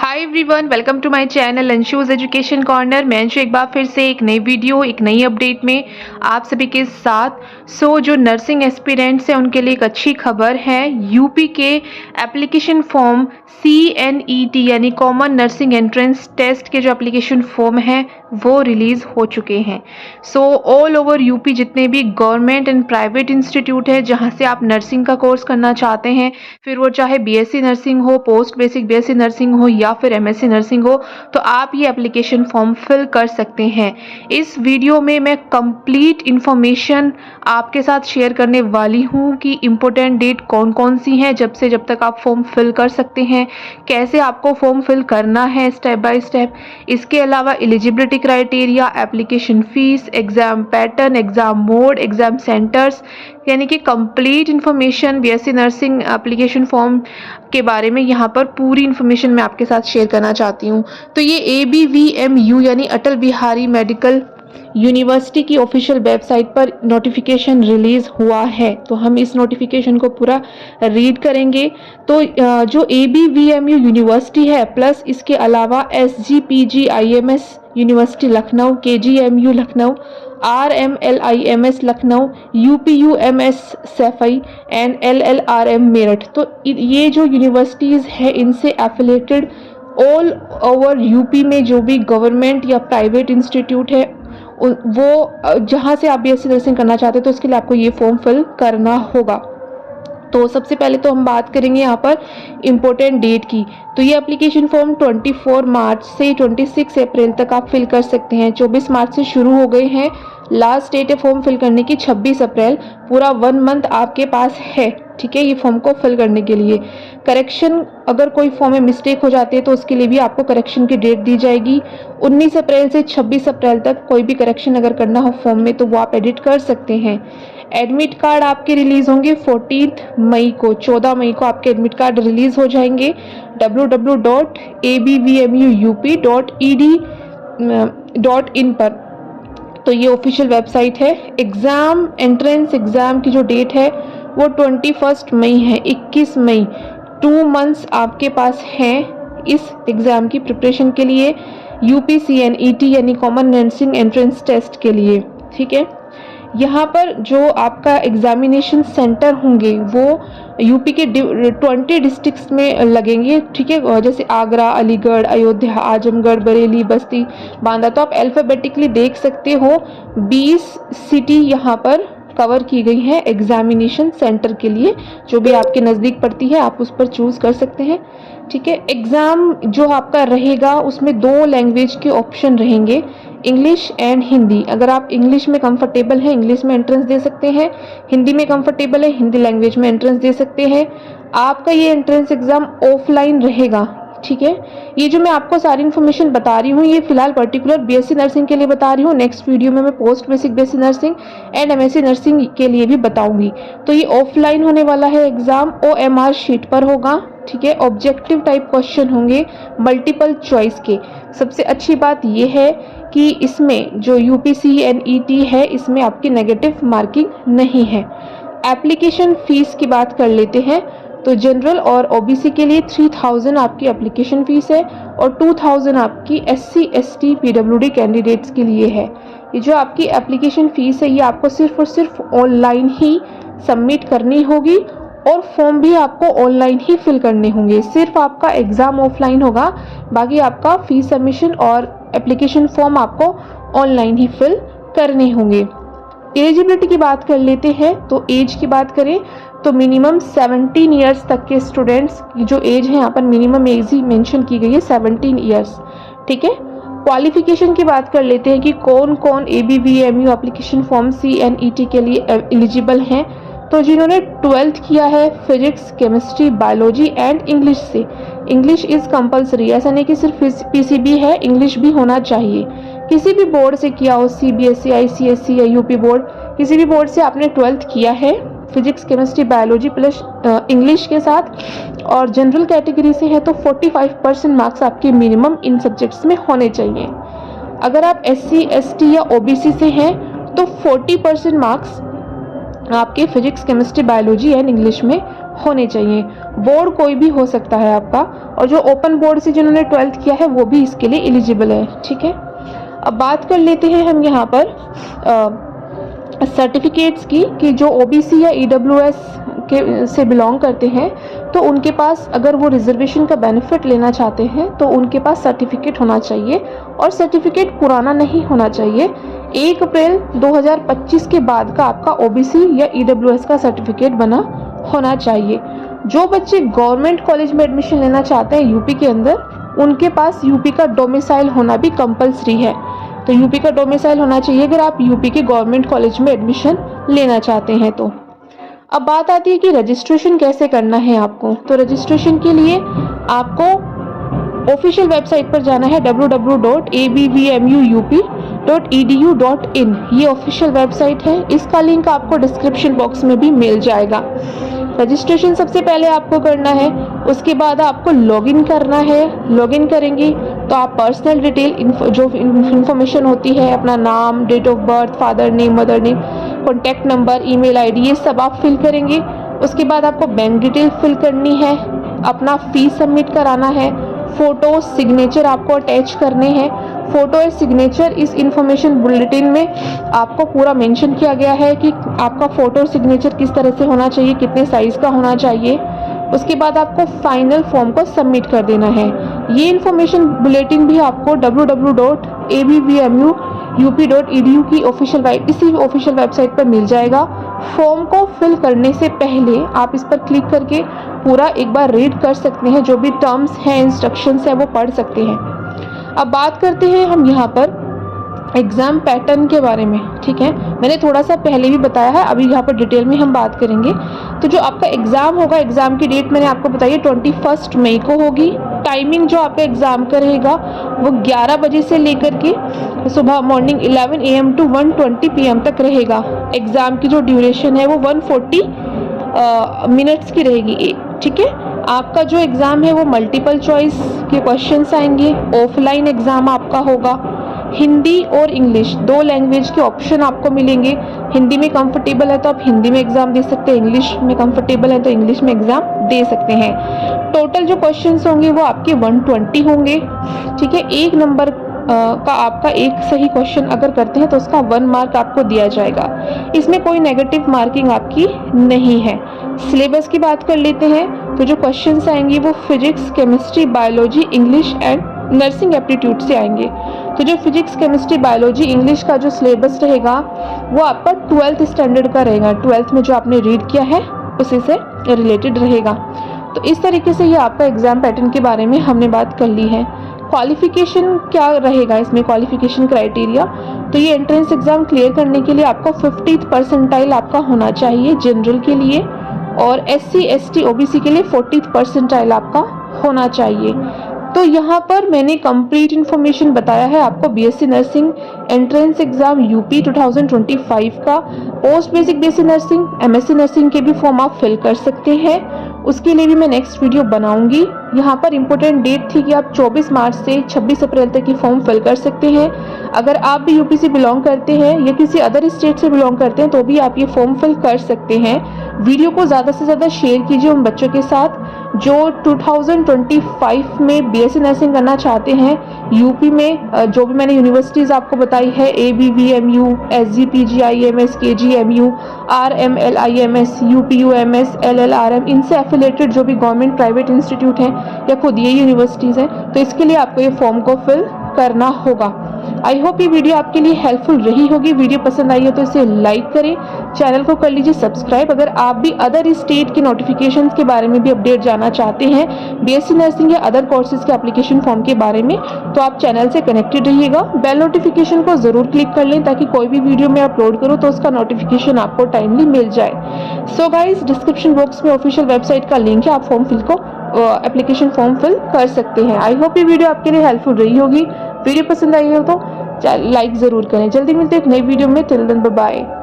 Hi everyone, welcome to my channel Anshu's education corner. मैं अंशु एक बार फिर से एक नई वीडियो एक नई अपडेट में आप सभी के साथ। जो नर्सिंग एस्पिरेंट्स हैं उनके लिए एक अच्छी खबर है। यूपी के एप्लीकेशन फॉर्म CNET यानी कॉमन नर्सिंग एंट्रेंस टेस्ट के जो एप्लीकेशन फॉर्म है वो रिलीज़ हो चुके हैं। ऑल ओवर यूपी जितने भी गवर्नमेंट एंड प्राइवेट इंस्टीट्यूट है जहाँ से आप नर्सिंग का कोर्स करना चाहते हैं, फिर वो चाहे BSc नर्सिंग हो, पोस्ट बेसिक BSc नर्सिंग हो या फिर MSc नर्सिंग हो, तो आप ये एप्लीकेशन फॉर्म फिल कर सकते हैं। इस वीडियो में मैं कंप्लीट इन्फॉर्मेशन आपके साथ शेयर करने वाली हूँ कि इम्पोर्टेंट डेट कौन कौन सी हैं जब तक आप फॉर्म फिल कर सकते हैं, कैसे आपको फॉर्म फिल करना है स्टेप बाय स्टेप। इसके अलावा eligibility criteria, application fees, exam pattern, exam mode, exam centres, यानी कि complete information BSc nursing application form के बारे में यहाँ पर पूरी इन्फॉर्मेशन मैं आपके साथ शेयर करना चाहती हूँ। तो ये ABVMU यानी अटल बिहारी मेडिकल यूनिवर्सिटी की ऑफिशियल वेबसाइट पर नोटिफिकेशन रिलीज़ हुआ है, तो हम इस नोटिफिकेशन को पूरा रीड करेंगे। तो जो ABVMU यूनिवर्सिटी है प्लस इसके अलावा SGPGIMS university Lucknow, KGMU Lucknow, RMLIMS Lucknow, UPUMS Saifai and LLRM Meerut, तो ये जो यूनिवर्सिटीज़ है इनसे एफिलेटेड ऑल ओवर यूपी में जो भी गवर्नमेंट या प्राइवेट इंस्टीट्यूट है वो जहाँ से आप BSc नर्सिंग करना चाहते हैं तो उसके लिए आपको ये फॉर्म फिल करना होगा। तो सबसे पहले तो हम बात करेंगे यहाँ पर इम्पोर्टेंट डेट की। तो ये एप्लीकेशन फॉर्म 24 मार्च से 26 अप्रैल तक आप फिल कर सकते हैं। 24 मार्च से शुरू हो गए हैं, लास्ट डेट है फॉर्म फिल करने की 26 अप्रैल। पूरा 1 मंथ आपके पास है, ठीक है, ये फॉर्म को फिल करने के लिए। करेक्शन अगर कोई फॉर्म में मिस्टेक हो जाती है तो उसके लिए भी आपको करेक्शन की डेट दी जाएगी। 19 अप्रैल से 26 अप्रैल तक कोई भी करेक्शन अगर करना हो फॉर्म में तो वो आप एडिट कर सकते हैं। एडमिट कार्ड आपके रिलीज़ होंगे 14 मई को, 14 मई को आपके एडमिट कार्ड रिलीज़ हो जाएंगे www.abvmu.ed.in पर। तो ये ऑफिशियल वेबसाइट है। एग्ज़ाम एंट्रेंस एग्ज़ाम की जो डेट है वो 21 मई है, 21 मई। 2 मंथ्स आपके पास हैं इस एग्ज़ाम की प्रिपरेशन के लिए, UPCNET यानी कॉमन नर्सिंग एंट्रेंस टेस्ट के लिए, ठीक है। यहाँ पर जो आपका एग्जामिनेशन सेंटर होंगे वो यूपी के 20 डिस्ट्रिक्ट्स में लगेंगे, ठीक है, जैसे आगरा, अलीगढ़, अयोध्या, आजमगढ़, बरेली, बस्ती, बांदा। तो आप अल्फ़ाबेटिकली देख सकते हो 20 सिटी यहाँ पर कवर की गई है एग्जामिनेशन सेंटर के लिए। जो भी आपके नज़दीक पड़ती है आप उस पर चूज़ कर सकते हैं, ठीक है। एग्ज़ाम जो आपका रहेगा उसमें 2 लैंग्वेज के ऑप्शन रहेंगे, इंग्लिश एंड हिंदी। अगर आप इंग्लिश में कंफर्टेबल हैं इंग्लिश में एंट्रेंस दे सकते हैं, हिंदी में कंफर्टेबल है हिंदी लैंग्वेज में एंट्रेंस दे सकते हैं। आपका ये एंट्रेंस एग्ज़ाम ऑफलाइन रहेगा, ठीक है। ये जो मैं आपको सारी इन्फॉर्मेशन बता रही हूँ ये फिलहाल पर्टिकुलर BSc नर्सिंग के लिए बता रही हूँ। नेक्स्ट वीडियो में मैं post basic BSc nursing and MSc nursing के लिए भी बताऊंगी। तो ये ऑफलाइन होने वाला है एग्ज़ाम, OMR शीट पर होगा, ठीक है। ऑब्जेक्टिव टाइप क्वेश्चन होंगे मल्टीपल चॉइस के। सबसे अच्छी बात ये है कि इसमें जो UPCNET है इसमें आपकी नेगेटिव मार्किंग नहीं है। एप्लीकेशन फ़ीस की बात कर लेते हैं। तो जनरल और OBC के लिए 3000 आपकी एप्लीकेशन फ़ीस है और 2000 आपकी SC ST PWD कैंडिडेट्स के लिए है। ये जो आपकी एप्लीकेशन फ़ीस है ये आपको सिर्फ और सिर्फ ऑनलाइन ही सबमिट करनी होगी और फॉर्म भी आपको ऑनलाइन ही फिल करने होंगे। सिर्फ आपका एग्ज़ाम ऑफलाइन होगा, बाकी आपका फ़ीस सबमिशन और एप्लीकेशन फॉर्म आपको ऑनलाइन ही फिल करने होंगे। एलिजिबिलिटी की बात कर लेते हैं। तो एज की बात करें तो मिनिमम 17 ईयर्स तक के स्टूडेंट्स की जो एज है यहाँ पर मिनिमम एज ही मेंशन की गई है 17 ईयर्स, ठीक है। क्वालिफिकेशन की बात कर लेते हैं कि कौन कौन ABVMU एप्लीकेशन फॉर्म CNET के लिए एलिजिबल हैं। तो जिन्होंने 12th किया है physics, chemistry, biology and English से, इंग्लिश इज़ कंपलसरी, ऐसा नहीं कि सिर्फ PCB है, इंग्लिश भी होना चाहिए। किसी भी बोर्ड से किया हो, CBSE, ICSE या UP बोर्ड, किसी भी बोर्ड से आपने 12th किया है physics, chemistry, biology plus English के साथ, और जनरल कैटेगरी से है तो 45% मार्क्स आपके मिनिमम इन सब्जेक्ट्स में होने चाहिए। अगर आप SC ST या OBC से हैं तो 40% मार्क्स आपके physics, chemistry, biology and English में होने चाहिए। बोर्ड कोई भी हो सकता है आपका, और जो ओपन बोर्ड से जिन्होंने 12th किया है वो भी इसके लिए एलिजिबल है। ठीक है, अब बात कर लेते हैं हम यहाँ पर सर्टिफिकेट्स की, कि जो ओबीसी या ईडब्ल्यूएस के से बिलोंग करते हैं तो उनके पास अगर वो रिजर्वेशन का बेनिफिट लेना चाहते हैं तो उनके पास सर्टिफिकेट होना चाहिए, और सर्टिफिकेट पुराना नहीं होना चाहिए। 1 अप्रैल 2025 के बाद का आपका ओबीसी या ईडब्ल्यूएस का सर्टिफिकेट बना होना चाहिए। जो बच्चे गवर्नमेंट कॉलेज में एडमिशन लेना चाहते हैं यूपी के अंदर, उनके पास यूपी का डोमिसाइल होना भी कंपलसरी है। तो यूपी का डोमिसाइल होना चाहिए अगर आप यूपी के गवर्नमेंट कॉलेज में एडमिशन लेना चाहते हैं तो। अब बात आती है कि रजिस्ट्रेशन कैसे करना है आपको। तो रजिस्ट्रेशन के लिए आपको ऑफिशियल वेबसाइट पर जाना है www.abvmuup.edu.in। ये ऑफिशियल वेबसाइट है, इसका लिंक आपको डिस्क्रिप्शन बॉक्स में भी मिल जाएगा। रजिस्ट्रेशन सबसे पहले आपको करना है, उसके बाद आपको लॉगिन करना है। लॉगिन करेंगे तो आप पर्सनल डिटेल जो इन्फॉर्मेशन होती है, अपना नाम, date of birth, father name, mother name, contact number, email ID, ये सब आप फिल करेंगे। उसके बाद आपको बैंक डिटेल फिल करनी है, अपना फीस सबमिट कराना है, फ़ोटो सिग्नेचर आपको अटैच करने हैं। फ़ोटो और सिग्नेचर इस इंफॉर्मेशन बुलेटिन में आपको पूरा मेंशन किया गया है कि आपका फ़ोटो और सिग्नेचर किस तरह से होना चाहिए, कितने साइज़ का होना चाहिए। उसके बाद आपको फाइनल फॉर्म को सबमिट कर देना है। ये इन्फॉर्मेशन बुलेटिन भी आपको www.abvmuup.edu की इसी ऑफिशियल वेबसाइट पर मिल जाएगा। फॉर्म को फिल करने से पहले आप इस पर क्लिक करके पूरा एक बार रीड कर सकते हैं, जो भी टर्म्स हैं, इंस्ट्रक्शंस हैं, वो पढ़ सकते हैं। अब बात करते हैं हम यहाँ पर एग्ज़ाम पैटर्न के बारे में। ठीक है, मैंने थोड़ा सा पहले भी बताया है, अभी यहाँ पर डिटेल में हम बात करेंगे। तो जो आपका एग्ज़ाम होगा, एग्ज़ाम की डेट मैंने आपको बताई है 21 मई को होगी। टाइमिंग जो आपका एग्ज़ाम का रहेगा वो 11 बजे से लेकर के सुबह मॉर्निंग 11 AM to 1:20 PM तक रहेगा। एग्ज़ाम की जो ड्यूरेशन है वो 140 मिनट्स की रहेगी। ठीक है, आपका जो एग्ज़ाम है वो मल्टीपल चॉइस के क्वेश्चंस आएंगे। ऑफलाइन एग्ज़ाम आपका होगा। हिंदी और इंग्लिश 2 लैंग्वेज के ऑप्शन आपको मिलेंगे। हिंदी में कंफर्टेबल है तो आप हिंदी में एग्ज़ाम दे सकते हैं, इंग्लिश में कंफर्टेबल है तो इंग्लिश में एग्ज़ाम दे सकते हैं। टोटल जो क्वेश्चंस होंगे वो आपके 120 होंगे। ठीक है, 1 नंबर का आपका एक सही क्वेश्चन अगर करते हैं तो उसका 1 मार्क आपको दिया जाएगा। इसमें कोई नेगेटिव मार्किंग आपकी नहीं है। सिलेबस की बात कर लेते हैं तो जो क्वेश्चंस आएंगे वो physics, chemistry, biology, English and nursing aptitude से आएंगे। तो जो फिजिक्स, केमिस्ट्री, बायोलॉजी, इंग्लिश का जो सिलेबस रहेगा वो आपका 12th स्टैंडर्ड का रहेगा। 12th में जो आपने रीड किया है उसी से रिलेटेड रहेगा। तो इस तरीके से ये आपका एग्ज़ाम पैटर्न के बारे में हमने बात कर ली है। क्वालिफिकेशन क्या रहेगा इसमें, क्वालिफिकेशन क्राइटेरिया, तो ये एंट्रेंस एग्ज़ाम क्लियर करने के लिए आपको 50th परसेंटाइल आपका होना चाहिए जनरल के लिए, और SC, ST, OBC के लिए 40th परसेंटाइल आपका होना चाहिए। तो यहाँ पर मैंने कंप्लीट इन्फॉर्मेशन बताया है आपको BSc nursing entrance exam UP 2025 का। Post basic BSc nursing, MSc nursing के भी फॉर्म आप फिल कर सकते हैं, उसके लिए भी मैं नेक्स्ट वीडियो बनाऊंगी। यहाँ पर इम्पोर्टेंट डेट थी कि आप 24 मार्च से 26 अप्रैल तक की फॉर्म फिल कर सकते हैं। अगर आप भी यूपी से बिलोंग करते हैं या किसी अदर स्टेट से बिलोंग करते हैं तो भी आप ये फॉर्म फिल कर सकते हैं। वीडियो को ज़्यादा से ज़्यादा शेयर कीजिए उन बच्चों के साथ जो 2025 में BSc नर्सिंग करना चाहते हैं यूपी में। जो भी मैंने यूनिवर्सिटीज़ आपको बताई है, ABVMU, SGPGIMS, KGMU, RMLIMS, UPUMS, LLRM, इनसे एफिलेटेड जो भी गवर्नमेंट प्राइवेट इंस्टीट्यूट हैं या खुद ये यूनिवर्सिटीज़ हैं, तो इसके लिए आपको ये फॉर्म को फिल करना होगा। आई होप ये वीडियो आपके लिए हेल्पफुल रही होगी। वीडियो पसंद आई हो तो इसे लाइक करें, चैनल को कर लीजिए सब्सक्राइब। अगर आप भी अदर स्टेट के नोटिफिकेशंस के बारे में भी अपडेट जानना चाहते हैं, BSc नर्सिंग या अदर कोर्सेज के एप्लीकेशन फॉर्म के बारे में, तो आप चैनल से कनेक्टेड रहिएगा। बेल नोटिफिकेशन को ज़रूर क्लिक कर लें ताकि कोई भी वीडियो मैं अपलोड करूँ तो उसका नोटिफिकेशन आपको टाइमली मिल जाए। सो गाइज, डिस्क्रिप्शन बॉक्स में ऑफिशियल वेबसाइट का लिंक है, आप फॉर्म फिल को एप्लीकेशन फॉर्म फिल कर सकते हैं। आई होप ये वीडियो आपके लिए हेल्पफुल रही होगी। वीडियो पसंद आई हो तो लाइक ज़रूर करें। जल्दी मिलते हैं एक नई वीडियो में। Till then bye bye.